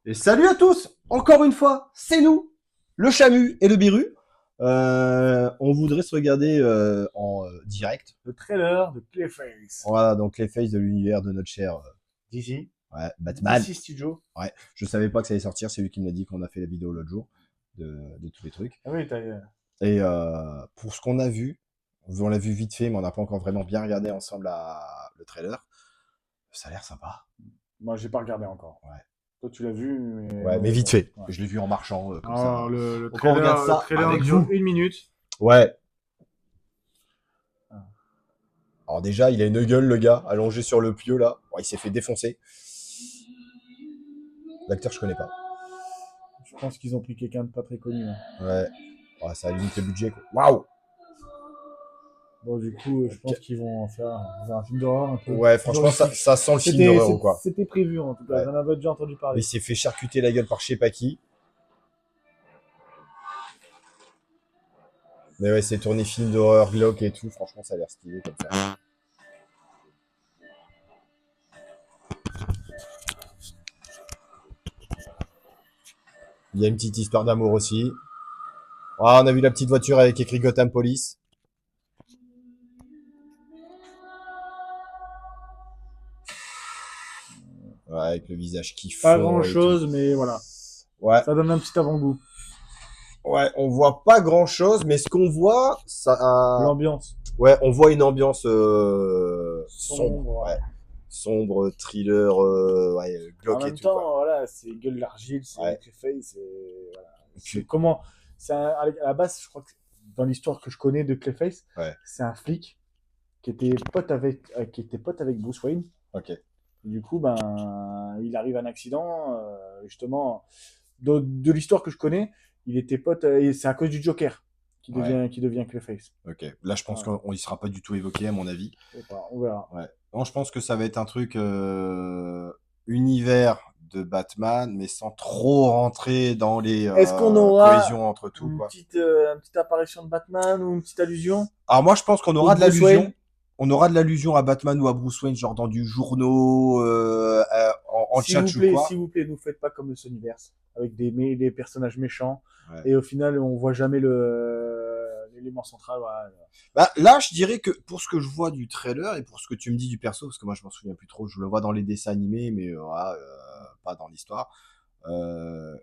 Et salut à tous, encore une fois, c'est nous, le Chamu et le Biru. On voudrait se regarder en direct. Le trailer de Clayface. Voilà, donc les faces de l'univers de notre cher DC. Batman. DC Studio. Ouais, je savais pas que ça allait sortir, c'est lui qui me l'a dit quand on a fait la vidéo l'autre jour de tous les trucs. Ah oui, Et pour ce qu'on a vu, on l'a vu vite fait, mais on n'a pas encore vraiment bien regardé ensemble le trailer. Ça a l'air sympa. moi j'ai pas regardé encore. Ouais. Toi tu l'as vu, Ouais, mais vite fait. Ouais. Je l'ai vu en marchant comme Alors, ça. le Donc on regarde ça trailer avec dure vous. 1 minute. Ouais. Ah. Alors déjà, il a une gueule, le gars, allongé sur le pieu, là. Bon, il s'est fait défoncer. L'acteur, je connais pas. Je pense qu'ils ont pris quelqu'un de pas très connu. Hein. Ouais. Ouais, ça limite le budget, quoi. Waouh. Bon, du coup, je pense qu'ils vont faire un film d'horreur un peu. Ouais, franchement, ça sent le film d'horreur, ou quoi. C'était prévu en tout cas, Ouais. j'en avais déjà entendu Mais parler. il s'est fait charcuter la gueule par je sais pas qui. Mais ouais, c'est tourné film d'horreur, glauque et tout. Franchement, ça a l'air stylé comme ça. Il y a une petite histoire d'amour aussi. Ah, on a vu la petite voiture avec écrit Gotham Police. Ouais, avec le visage qui fond. Pas grand chose, mais voilà. Ouais. Ça donne un petit avant-goût. Ouais, on voit pas grand chose, mais ce qu'on voit, ça. L'ambiance. Ouais, on voit une ambiance sombre. Sombre. Ouais. Sombre, thriller, ouais, En glauque et même tout, quoi. temps, voilà, c'est gueule d'argile, c'est Ouais. Clayface, c'est voilà. Et C'est puis, comment à la base, je crois que dans l'histoire que je connais de Clayface, ouais, c'est un flic qui était pote avec Bruce Wayne. ok. Et du coup, ben, il arrive un accident, justement. De l'histoire que je connais, il était pote, et c'est à cause du Joker Ouais, qui devient Clayface. ok. Là, je pense Voilà. qu'on y sera pas du tout évoqué, à mon avis. Je sais pas, on verra. Ouais. Non, je pense que ça va être un truc univers de Batman, mais sans trop rentrer dans les Est-ce qu'on aura cohésions entre tout, quoi. une petite apparition de Batman ou une petite allusion Alors moi, je pense qu'on ou aura de de Bruce l'allusion. Wayne? On aura de l'allusion à Batman ou à Bruce Wayne, genre dans du journaux, en chat ou quoi. S'il vous plaît, ne faites pas comme le Sonyverse, avec des personnages méchants, Ouais. et au final, on voit jamais l'élément central. Voilà. Bah, là, je dirais que pour ce que je vois du trailer et pour ce que tu me dis du perso, parce que moi je m'en souviens plus trop, je le vois dans les dessins animés, mais voilà, pas dans l'histoire. Euh,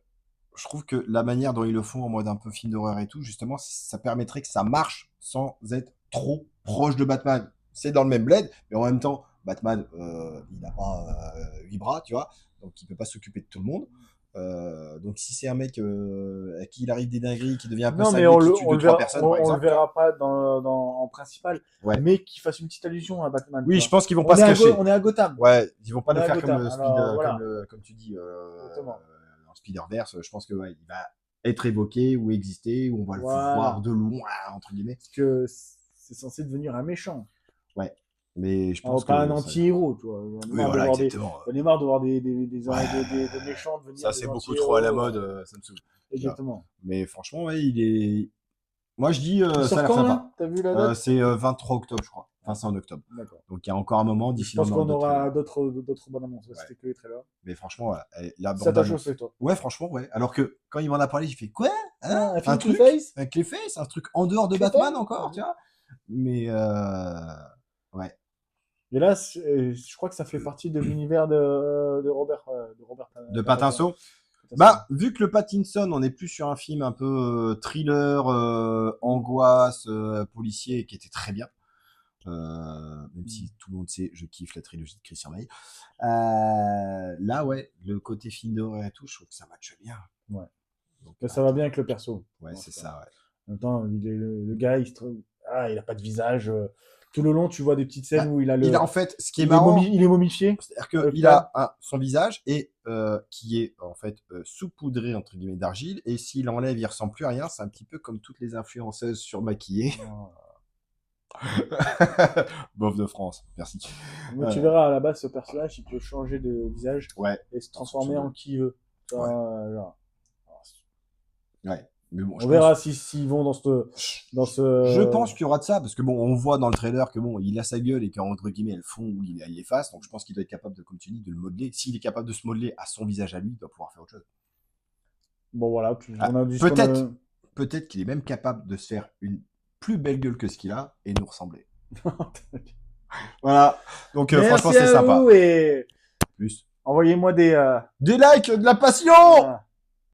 je trouve que la manière dont ils le font en mode un peu film d'horreur et tout, justement, ça permettrait que ça marche sans être trop proche de Batman. C'est dans le même bled, mais en même temps, Batman, il n'a pas 8 bras, tu vois, donc il peut pas s'occuper de tout le monde. Donc si c'est un mec à qui il arrive des dingueries, qui devient un peu Non, mais cinglé, qui tue deux trois personnes par on le exemple, tu vois. verra pas en principal, Ouais. mais qu'il fasse une petite allusion à Batman. Tu Oui, je vois. pense qu'ils vont pas se cacher. On est à Gotham. Ouais, ils vont pas On est le à faire comme Gotham. le speed, Alors voilà, comme tu dis, exactement. dans Spider-Verse. Je pense que ouais, il va être évoqué ou exister, ou on va le voir Voilà. de loin entre guillemets. Parce que c'est censé devenir un méchant. Ouais, mais je pense Alors, pas un que ça... anti-héros, tu vois. Oui, voilà, exactement. J'en ai marre de voir Ouais, des méchants devenir ça des c'est beaucoup trop à la anti-héros. mode, ça me saoule. Tu vois. Exactement. Mais franchement, ouais, il est. Moi, je dis, Il ça a sort l'air quand sympa. là? T'as vu la date? C'est 23 octobre, je crois. Enfin, c'est en octobre. D'accord. Donc, il y a encore un moment. Je D'ici là, pense on aura qu'on d'autres trailers. aura d'autres bonnes annonces. Ouais. C'était que les trailers. Mais franchement, voilà, la Ça t'a bande-annonce. chauffé, toi. Ouais, franchement, ouais. Alors que quand il m'en a parlé, j'ai fait quoi? Hein? Ah, un Un film truc? Clayface? Avec les faces? Un truc en dehors de Batman Clayface? encore, tu vois? Mais ouais. Et là, je crois que ça fait partie de l'univers de Robert De Pattinson. Pattinson. Bah, vu que le Pattinson, on est plus sur un film un peu thriller, angoisse, policier, qui était très bien. Même si tout le monde sait, je kiffe la trilogie de Christian Bale. Là, ouais, le côté film d'horreur et tout, je trouve que ça matche bien. Ouais. Donc, Ça va bien avec le perso. ouais, c'est ça, ouais. En même temps, le gars, il a pas de visage. Tout le long, tu vois des petites scènes Bah, où il a en fait, ce qui est marrant, il est momifié c'est-à-dire à qu'il l'hôpital. a son visage et qui est en fait saupoudré entre guillemets d'argile, et s'il enlève, il ressemble plus à rien. C'est un petit peu comme toutes les influenceuses surmaquillées. Bof de France, merci. Mais tu verras, à la base, ce personnage, il peut changer de visage Ouais, et se transformer en qui il veut. Ça, ouais, genre. ouais. Mais bon, On verra s'ils vont dans je ce. pense qu'il y aura de ça, parce que bon, on voit dans le trailer que bon, il a sa gueule et qu'entre guillemets, elle fond ou il l'efface, donc je pense qu'il doit être capable de, comme tu dis, de le modeler. S'il est capable de se modeler à son visage à lui, il doit pouvoir faire autre chose. Bon, voilà, Ah, on a dit ce qu'on peut-être, a. peut-être qu'il est même capable de se faire une plus belle gueule que ce qu'il a et nous ressembler. Voilà. Donc franchement, Merci c'est à sympa. vous et Plus. envoyez-moi Des likes, de la passion. voilà.